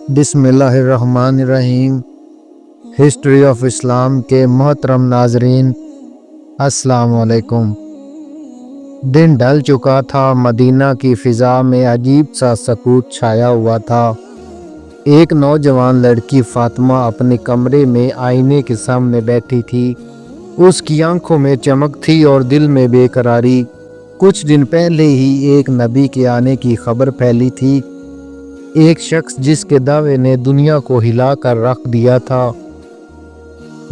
बिस्मिल्लाहिर्रहमानिर्रहीम। History of Islam के मोहतरम नाजरीन, अस्सलाम वालेकुम। दिन ढल चुका था। मदीना की फ़िज़ा में अजीब सा सकूत छाया हुआ था। एक नौजवान लड़की फ़ातिमा अपने कमरे में आईने के सामने बैठी थी। उसकी आंखों में चमक थी और दिल में बेकरारी। कुछ दिन पहले ही एक नबी के आने की खबर फैली थी। एक शख्स जिसके दावे ने दुनिया को हिला कर रख दिया था।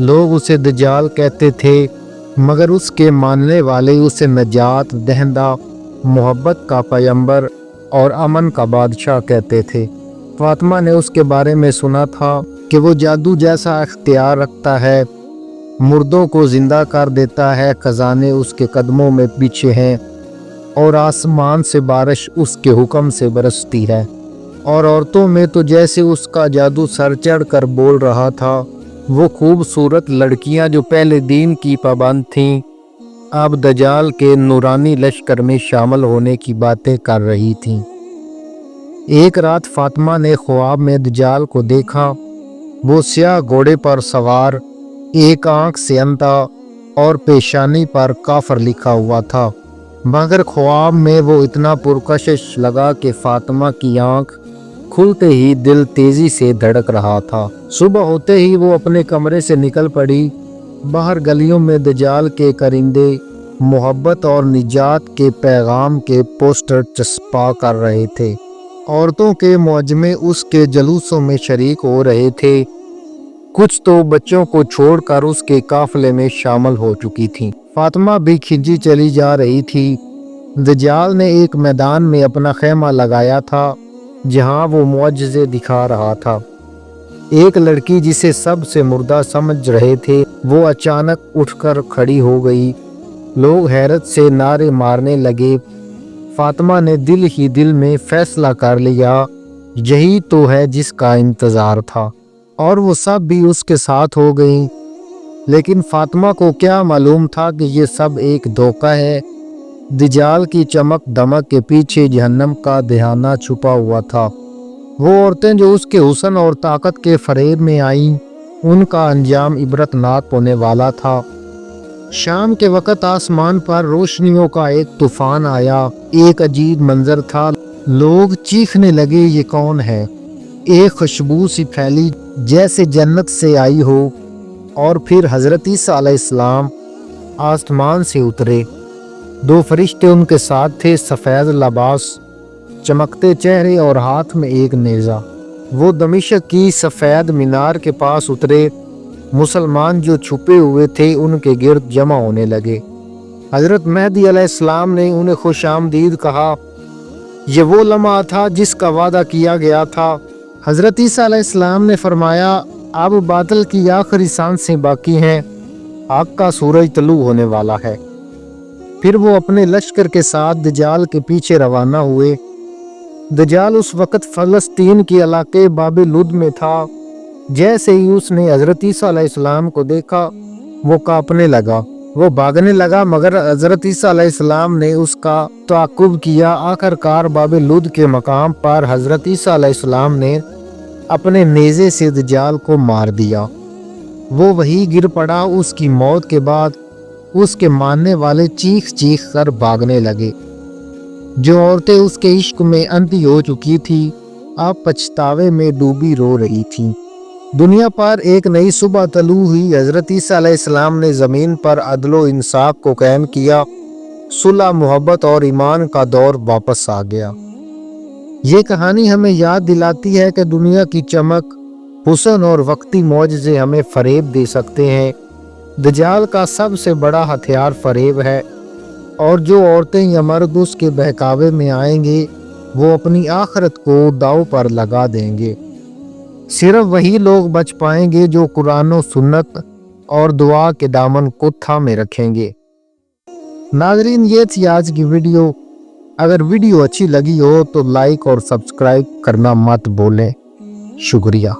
लोग उसे दज्जाल कहते थे, मगर उसके मानने वाले उसे नजात दहंदा, मोहब्बत का पैगंबर और अमन का बादशाह कहते थे। फातिमा ने उसके बारे में सुना था कि वो जादू जैसा इख्तियार रखता है, मुर्दों को जिंदा कर देता है, खजाने उसके कदमों में पीछे हैं और आसमान से बारिश उसके हुक्म से बरसती है। और औरतों में तो जैसे उसका जादू सर चढ़ कर बोल रहा था। वो खूबसूरत लड़कियां जो पहले दीन की पाबंद थीं, अब दज्जाल के नूरानी लश्कर में शामिल होने की बातें कर रही थीं। एक रात फातिमा ने ख्वाब में दज्जाल को देखा। वो स्याह घोड़े पर सवार, एक आंख से अंधा और पेशानी पर काफर लिखा हुआ था। मगर ख्वाब में वो इतना पुरकशिश लगा कि फातिमा की आंख खुलते ही दिल तेजी से धड़क रहा था। सुबह होते ही वो अपने कमरे से निकल पड़ी। बाहर गलियों में दज्जाल के करिंदे मोहब्बत और निजात के पैगाम के पोस्टर चस्पा कर रहे थे। औरतों के मौजमे उसके जलूसों में शरीक हो रहे थे। कुछ तो बच्चों को छोड़कर उसके काफिले में शामिल हो चुकी थीं। फातिमा भी खिंची चली जा रही थी। दज्जाल ने एक मैदान में अपना खेमा लगाया था जहां वो मुआजिज़े दिखा रहा था। एक लड़की जिसे सबसे मुर्दा समझ रहे थे, वो अचानक उठकर खड़ी हो गई। लोग हैरत से नारे मारने लगे। फातिमा ने दिल ही दिल में फैसला कर लिया, यही तो है जिसका इंतज़ार था, और वो सब भी उसके साथ हो गई। लेकिन फातिमा को क्या मालूम था कि ये सब एक धोखा है। दज्जाल की चमक दमक के पीछे जहन्नम का दहाना छुपा हुआ था। वो औरतें जो उसके हुस्न और ताकत के फरेब में आईं, उनका अंजाम इबरतनाक होने वाला था। शाम के वक़्त आसमान पर रोशनियों का एक तूफान आया। एक अजीब मंजर था। लोग चीखने लगे, ये कौन है? एक खुशबू सी फैली जैसे जन्नत से आई हो। और फिर हज़रत ईसा अलैहिस्सलाम आसमान से उतरे। दो फरिश्ते उनके साथ थे, सफ़ेद लिबास, चमकते चेहरे और हाथ में एक नेज़ा। वो दमिश्क की सफ़ेद मीनार के पास उतरे। मुसलमान जो छुपे हुए थे उनके गिर्द जमा होने लगे। हज़रत मेहदी अलैहिस्सलाम ने उन्हें खुश आमदीद कहा। ये वो लम्हा था जिसका वादा किया गया था। हज़रत ईसा अलैहिस्सलाम ने फरमाया, अब बादल की आखिरी सांसें बाकी हैं, आग का सूरज तलू होने वाला है। फिर वो अपने लश्कर के साथ दज्जाल के पीछे रवाना हुए। दज्जाल उस वक़्त फ़लस्तीन के इलाके बाबे लुद में था। जैसे ही उसने हज़रत ईसा अलैहिस्सलाम को देखा, वो कांपने लगा। वो भागने लगा, मगर हज़रत ईसा अलैहिस्सलाम ने उसका ताक़ुब किया। आखिरकार बाबे लुद के मकाम पर हज़रत ईसा अलैहिस्सलाम ने अपने नेज़े से दज्जाल को मार दिया। वो वहीं गिर पड़ा। उसकी मौत के बाद उसके मानने वाले चीख चीख कर भागने लगे। जो औरतें उसके इश्क में अंधी हो चुकी थी, अब पछतावे में डूबी रो रही थीं। दुनिया पर एक नई सुबह तलू हुई। हज़रत ईसा अलैहिस्सलाम ने ज़मीन पर अदलो इंसाफ को कायम किया। सुलह, मोहब्बत और ईमान का दौर वापस आ गया। ये कहानी हमें याद दिलाती है कि दुनिया की चमक, हुस्न और वक्ती मौजज़े हमें फरेब दे सकते हैं। दज्जाल का सबसे बड़ा हथियार फरेब है, और जो औरतें या मर्द उसके बहकावे में आएंगे, वो अपनी आखिरत को दांव पर लगा देंगे। सिर्फ वही लोग बच पाएंगे जो कुरान और सुन्नत और दुआ के दामन को थामे रखेंगे। नाज़रीन, ये थी आज की वीडियो। अगर वीडियो अच्छी लगी हो तो लाइक और सब्सक्राइब करना मत भूलें। शुक्रिया।